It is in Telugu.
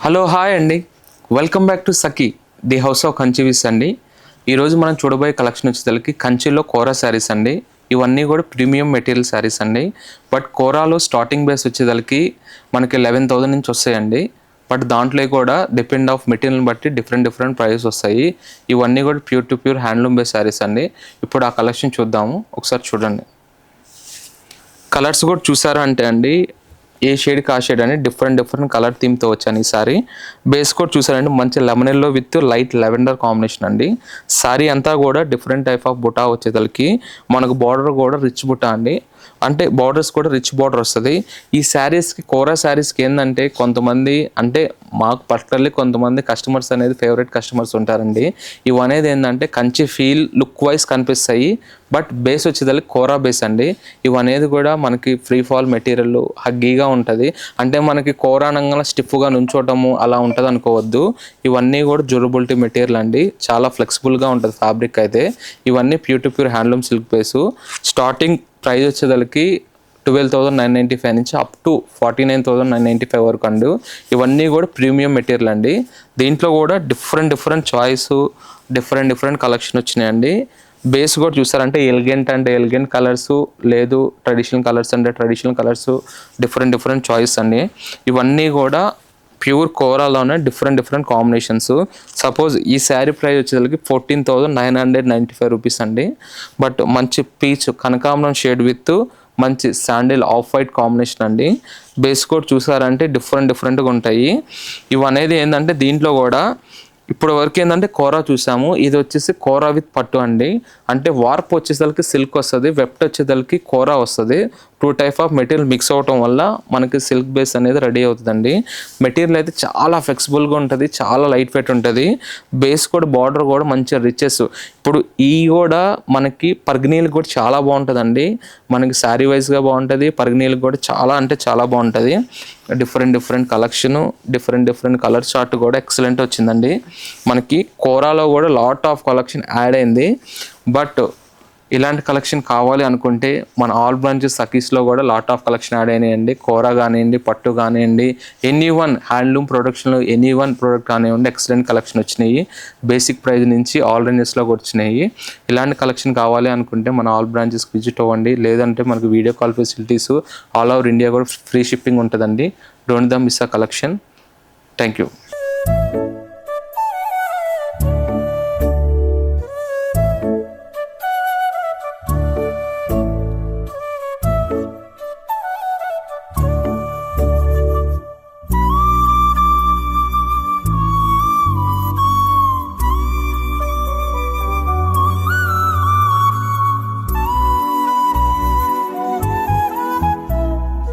హలో హాయ్ అండి, welcome back to Sakhi the house of Kanchivees అండి. ఈరోజు మనం చూడబోయే కలెక్షన్ వచ్చేసరికి కంచిలో కోరా శారీస్ అండి. ఇవన్నీ కూడా ప్రీమియం మెటీరియల్ శారీస్ అండి. బట్ కోరాలో స్టార్టింగ్ బేస్ వచ్చేసరికి మనకి 11,000 నుంచి వస్తాయండి. బట్ దాంట్లో కూడా డిపెండ్ ఆఫ్ మెటీరియల్ బట్టి డిఫరెంట్ ప్రైస్ వస్తాయి. ఇవన్నీ కూడా pure to pure handloom base saris అండి. ఇప్పుడు ఆ కలెక్షన్ చూద్దాము, ఒకసారి చూడండి. కలర్స్ కూడా చూసారా అంటే అండి, ఏ షేడ్కి ఆ షేడ్ అని డిఫరెంట్ కలర్ థీమ్తో వచ్చాను. ఈసారి బేస్ కోడ్ చూసారండి, మంచి lemon yellow with light lavender combination అండి. సారీ అంతా కూడా డిఫరెంట్ టైప్ ఆఫ్ బుటా వచ్చేసరికి మనకు బార్డర్ కూడా రిచ్ బుటా అండి. అంటే బార్డర్స్ కూడా రిచ్ బార్డర్ వస్తుంది. ఈ శారీస్కి కోరా శారీస్కి ఏంటంటే కొంతమంది అంటే మాకు పర్టికులర్లీ కొంతమంది కస్టమర్స్ అనేది ఫేవరెట్ కస్టమర్స్ ఉంటారండి. ఇవి అనేది ఏంటంటే కంచి ఫీల్ లుక్ వైజ్ కనిపిస్తాయి. బట్ బేస్ వచ్చేదానికి కోరా బేస్ అండి. ఇవి అనేది కూడా మనకి ఫ్రీ ఫాల్ మెటీరియల్ హగ్గీగా ఉంటుంది. అంటే మనకి కోరా నంగా స్టిఫ్గా నుంచోటము అలా ఉంటుంది అనుకోవద్దు. ఇవన్నీ కూడా డ్యూరబిలిటీ మెటీరియల్ అండి, చాలా ఫ్లెక్సిబుల్గా ఉంటుంది ఫ్యాబ్రిక్ అయితే. ఇవన్నీ pure to pure handloom silk base. Starting price వచ్చేదానికి 12,995 నుంచి అప్ టు 49,995 వరకు అండి. ఇవన్నీ కూడా ప్రీమియం మెటీరియల్ అండి. దీంట్లో కూడా డిఫరెంట్ చాయిస్ డిఫరెంట్ కలెక్షన్ వచ్చినాయండి. బేస్ కూడా చూసారంటే ఎలిగెంట్ అంటే ఎలిగెంట్ కలర్స్, లేదు ట్రెడిషనల్ కలర్స్ అంటే ట్రెడిషనల్ కలర్స్, డిఫరెంట్ చాయిస్ అండి. ఇవన్నీ కూడా ప్యూర్ కోరాలోనే డిఫరెంట్ కాంబినేషన్స్. సపోజ్ ఈ శారీ ప్రైస్ వచ్చేసరికి 14,995 రూపీస్ అండి. బట్ మంచి పీచ్ కనకాంబరం షేడ్ విత్ మంచి శాండిల్ ఆఫ్ వైట్ కాంబినేషన్ అండి. బేస్ కోడ్ చూసారంటే డిఫరెంట్గా ఉంటాయి. ఇవి అనేది ఏంటంటే దీంట్లో కూడా ఇప్పుడు వరకు ఏంటంటే కోరా చూసాము, ఇది వచ్చేసి కోరా విత్ పట్టు అండి. అంటే వార్ప్ వచ్చేసరికి సిల్క్ వస్తుంది, వెప్ట్ వచ్చేసరికి కోరా వస్తుంది. 2 టైప్ ఆఫ్ మెటీరియల్ మిక్స్ అవటం వల్ల మనకి సిల్క్ బేస్ అనేది రెడీ అవుతుందండి. మెటీరియల్ అయితే చాలా ఫ్లెక్సిబుల్గా ఉంటుంది, చాలా లైట్ వెయిట్ ఉంటుంది. బేస్ కూడా బార్డర్ కూడా మంచిగా రిచెస్. ఇప్పుడు ఈ కూడా మనకి పర్గనీలకు కూడా చాలా బాగుంటుందండి. మనకి శారీ వైజ్గా బాగుంటుంది, పర్గనీలకు కూడా చాలా అంటే చాలా బాగుంటుంది. Different collection, different colour chart కూడా ఎక్సలెంట్ వచ్చిందండి. మనకి కోరాలో కూడా లాట్ ఆఫ్ కలెక్షన్ యాడ్ అయింది. బట్ ఇలాంటి కలెక్షన్ కావాలి అనుకుంటే మన ఆల్ బ్రాంచెస్ సఖీస్లో కూడా లాట్ ఆఫ్ కలెక్షన్ యాడ్ అయినాయండి. కోరా కానివ్వండి, పట్టు కానివ్వండి, ఎనీ1 హ్యాండ్లూమ్ ప్రొడక్షన్లో ఎనీ1 ప్రోడక్ట్ కానివ్వండి, ఎక్సలెంట్ కలెక్షన్ వచ్చినాయి. బేసిక్ ప్రైస్ నుంచి ఆల్ రేంజెస్లోకి వచ్చినాయి. ఇలాంటి కలెక్షన్ కావాలి అనుకుంటే మన ఆల్ బ్రాంచెస్కి విజిట్ అవ్వండి. లేదంటే మనకు video call facilities all over India కూడా ఫ్రీ షిప్పింగ్ ఉంటుందండి. డోంట్ మిస్ ఆ కలెక్షన్. Thank you.